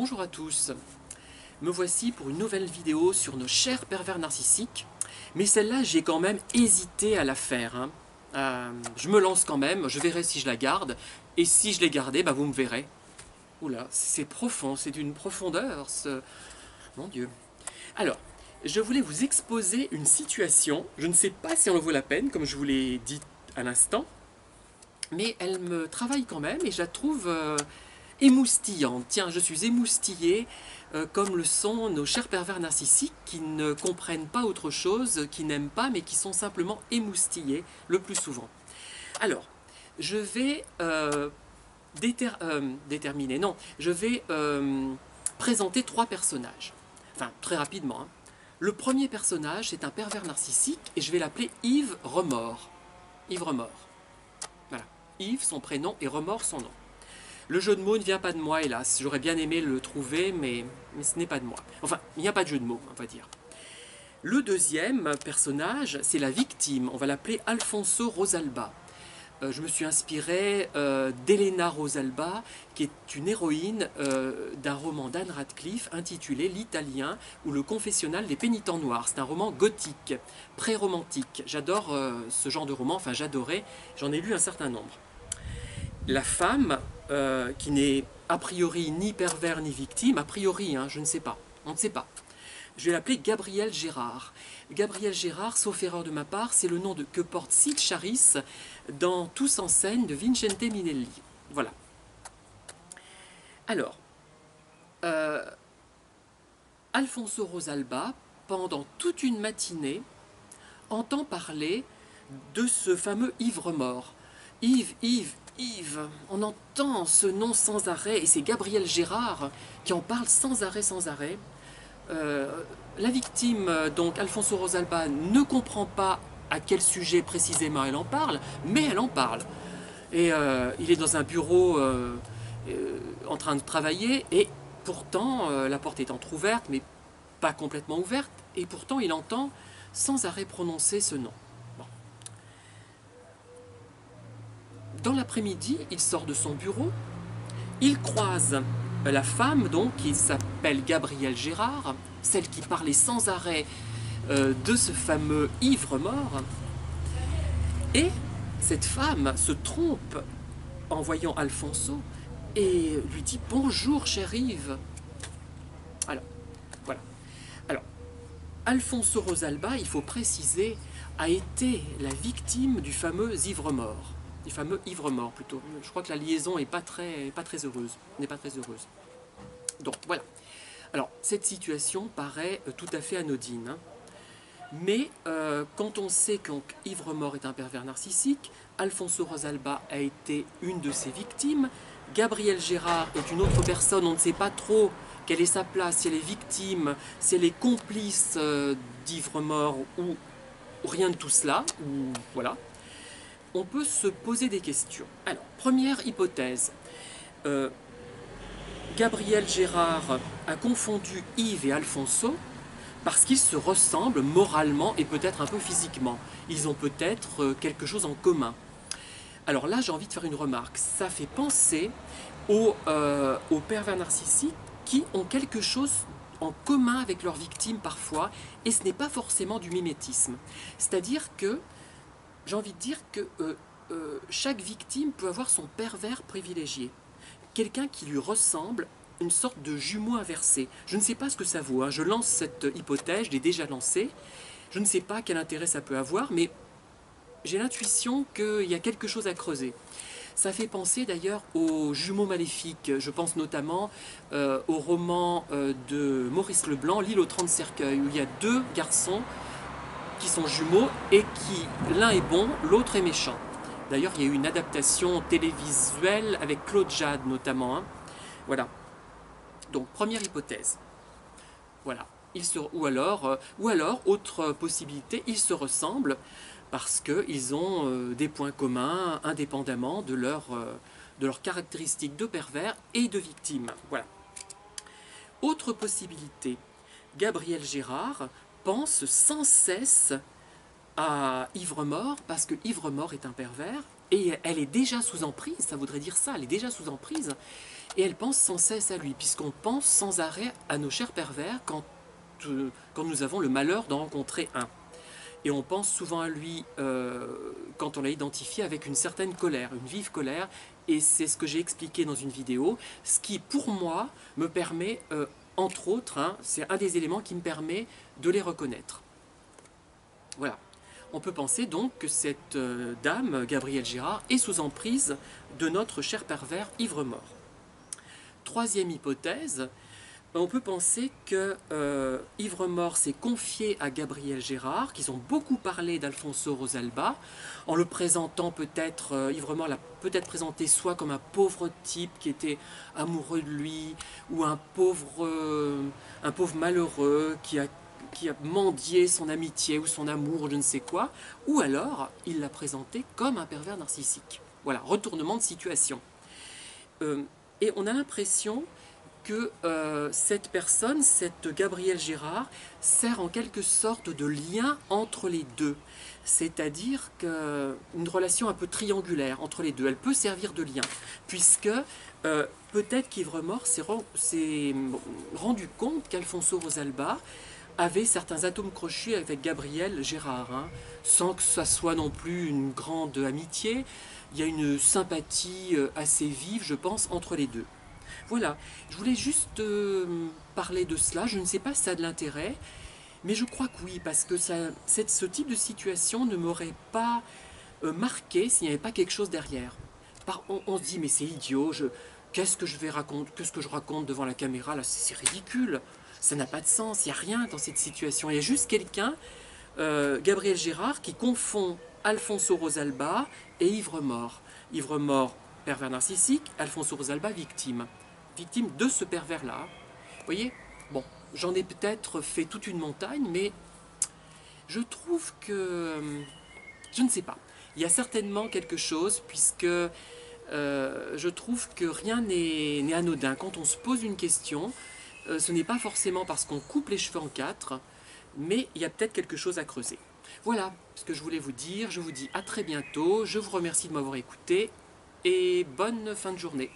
Bonjour à tous, me voici pour une nouvelle vidéo sur nos chers pervers narcissiques, mais celle-là j'ai quand même hésité à la faire. Je me lance quand même, je verrai si je la garde, et si je l'ai gardée, bah vous me verrez. Oula, c'est profond, c'est d'une profondeur, mon Dieu. Alors, je voulais vous exposer une situation, je ne sais pas si elle en vaut la peine, comme je vous l'ai dit à l'instant, mais elle me travaille quand même et je la trouve émoustillante. Tiens, je suis émoustillé comme le sont nos chers pervers narcissiques qui ne comprennent pas autre chose, qui n'aiment pas, mais qui sont simplement émoustillés le plus souvent. Alors, je vais déterminer, non, je vais présenter trois personnages. Enfin, très rapidement. Hein. Le premier personnage, c'est un pervers narcissique et je vais l'appeler Yves Remords. Yves Remords. Voilà. Yves, son prénom, et Remords, son nom. Le jeu de mots ne vient pas de moi, hélas. J'aurais bien aimé le trouver, mais ce n'est pas de moi. Enfin, il n'y a pas de jeu de mots, on va dire. Le deuxième personnage, c'est la victime. On va l'appeler Alfonso Rosalba. Je me suis inspiré d'Elena Rosalba, qui est une héroïne d'un roman d'Anne Radcliffe intitulé L'Italien ou le confessionnal des pénitents noirs. C'est un roman gothique, pré-romantique. J'adore ce genre de roman, enfin j'adorais, j'en ai lu un certain nombre. La femme, qui n'est a priori ni pervers ni victime, a priori, hein, je ne sais pas, on ne sait pas. Je vais l'appeler Gabrielle Gérard. Gabrielle Gérard, sauf erreur de ma part, c'est le nom que porte Cid Charis dans Tous en scène de Vincente Minelli. Voilà. Alors, Alfonso Rosalba, pendant toute une matinée, entend parler de ce fameux Yves Remords. Yves, Yves, Yves, on entend ce nom sans arrêt, et c'est Gabrielle Gérard qui en parle sans arrêt, sans arrêt. La victime, donc Alfonso Rosalba, ne comprend pas à quel sujet précisément elle en parle, mais elle en parle. Et il est dans un bureau en train de travailler, et pourtant, la porte est entrouverte, mais pas complètement ouverte, et pourtant il entend sans arrêt prononcer ce nom. Bon. Dans l'après-midi, il sort de son bureau, il croise la femme, donc, qui s'appelle Gabrielle Gérard, celle qui parlait sans arrêt de ce fameux Yves Remords. Et cette femme se trompe en voyant Alfonso et lui dit « Bonjour, cher Yves ». Alors, voilà. Alors, Alfonso Rosalba, il faut préciser, a été la victime du fameux Yves Remords. Du fameux Yves Remords, plutôt. Je crois que la liaison n'est pas très heureuse. N'est pas très heureuse. Donc, voilà. Alors, cette situation paraît tout à fait anodine. Hein. Mais quand on sait qu'Yves Remords est un pervers narcissique, Alfonso Rosalba a été une de ses victimes, Gabrielle Gérard est une autre personne, on ne sait pas trop quelle est sa place, si elle est victime, si elle est complice d'Yves Remords ou rien de tout cela, ou voilà. On peut se poser des questions. Alors, première hypothèse. Gabrielle Gérard a confondu Yves et Alfonso parce qu'ils se ressemblent moralement et peut-être un peu physiquement. Ils ont peut-être quelque chose en commun. Alors là, j'ai envie de faire une remarque. Ça fait penser aux pervers narcissiques qui ont quelque chose en commun avec leurs victimes parfois, et ce n'est pas forcément du mimétisme. C'est-à-dire que j'ai envie de dire que chaque victime peut avoir son pervers privilégié. Quelqu'un qui lui ressemble, une sorte de jumeau inversé. Je ne sais pas ce que ça vaut, hein. Je lance cette hypothèse, je l'ai déjà lancée. Je ne sais pas quel intérêt ça peut avoir, mais j'ai l'intuition qu'il y a quelque chose à creuser. Ça fait penser d'ailleurs aux jumeaux maléfiques. Je pense notamment au roman de Maurice Leblanc, L'île aux 30 cercueils, où il y a deux garçons qui sont jumeaux et qui, l'un est bon, l'autre est méchant. D'ailleurs, il y a eu une adaptation télévisuelle avec Claude Jade notamment. Hein. Voilà. Donc, première hypothèse. Voilà. Ou alors, autre possibilité, ils se ressemblent parce qu'ils ont des points communs indépendamment de leurs caractéristiques de pervers et de victimes. Voilà. Autre possibilité, Gabrielle Gérard pense sans cesse à Yves Remords parce que Yves Remords est un pervers et elle est déjà sous emprise, ça voudrait dire ça, elle est déjà sous emprise. et elle pense sans cesse à lui, puisqu'on pense sans arrêt à nos chers pervers quand nous avons le malheur d'en rencontrer un. Et on pense souvent à lui quand on l'a identifié avec une certaine colère, une vive colère, et c'est ce que j'ai expliqué dans une vidéo, ce qui pour moi me permet, entre autres, hein, c'est un des éléments qui me permet de les reconnaître. Voilà. On peut penser donc que cette dame, Gabrielle Gérard, est sous emprise de notre cher pervers ivre-mort. Troisième hypothèse, on peut penser que Ivre-Mort s'est confié à Gabrielle Gérard, qu'ils ont beaucoup parlé d'Alfonso Rosalba, en le présentant peut-être, Ivre-Mort l'a peut-être présenté soit comme un pauvre type qui était amoureux de lui, ou un pauvre malheureux qui a mendié son amitié ou son amour, je ne sais quoi, ou alors il l'a présenté comme un pervers narcissique. Voilà, retournement de situation. Et on a l'impression que cette personne, cette Gabrielle Gérard, sert en quelque sorte de lien entre les deux. C'est-à-dire qu'une relation un peu triangulaire entre les deux. Elle peut servir de lien, puisque peut-être qu'Ivre-Mort s'est rendu compte qu'Alfonso Rosalba avait certains atomes crochus avec Gabrielle Gérard, hein, sans que ça soit non plus une grande amitié. Il y a une sympathie assez vive, je pense, entre les deux. Voilà, je voulais juste parler de cela. Je ne sais pas si ça a de l'intérêt, mais je crois que oui, parce que ce type de situation ne m'aurait pas marqué s'il n'y avait pas quelque chose derrière. On se dit, mais c'est idiot, qu'est-ce que je vais raconter, qu'est-ce que je raconte devant la caméra là, c'est ridicule, ça n'a pas de sens, il n'y a rien dans cette situation. Il y a juste quelqu'un, Gabrielle Gérard, qui confond Alfonso Rosalba et Ivre-Mort. Ivre-Mort, pervers narcissique, Alfonso Rosalba, victime de ce pervers-là. Vous voyez, bon, j'en ai peut-être fait toute une montagne, mais je trouve que... je ne sais pas. Il y a certainement quelque chose, puisque je trouve que rien n'est anodin. Quand on se pose une question, ce n'est pas forcément parce qu'on coupe les cheveux en quatre, mais il y a peut-être quelque chose à creuser. Voilà ce que je voulais vous dire. Je vous dis à très bientôt. Je vous remercie de m'avoir écouté et bonne fin de journée.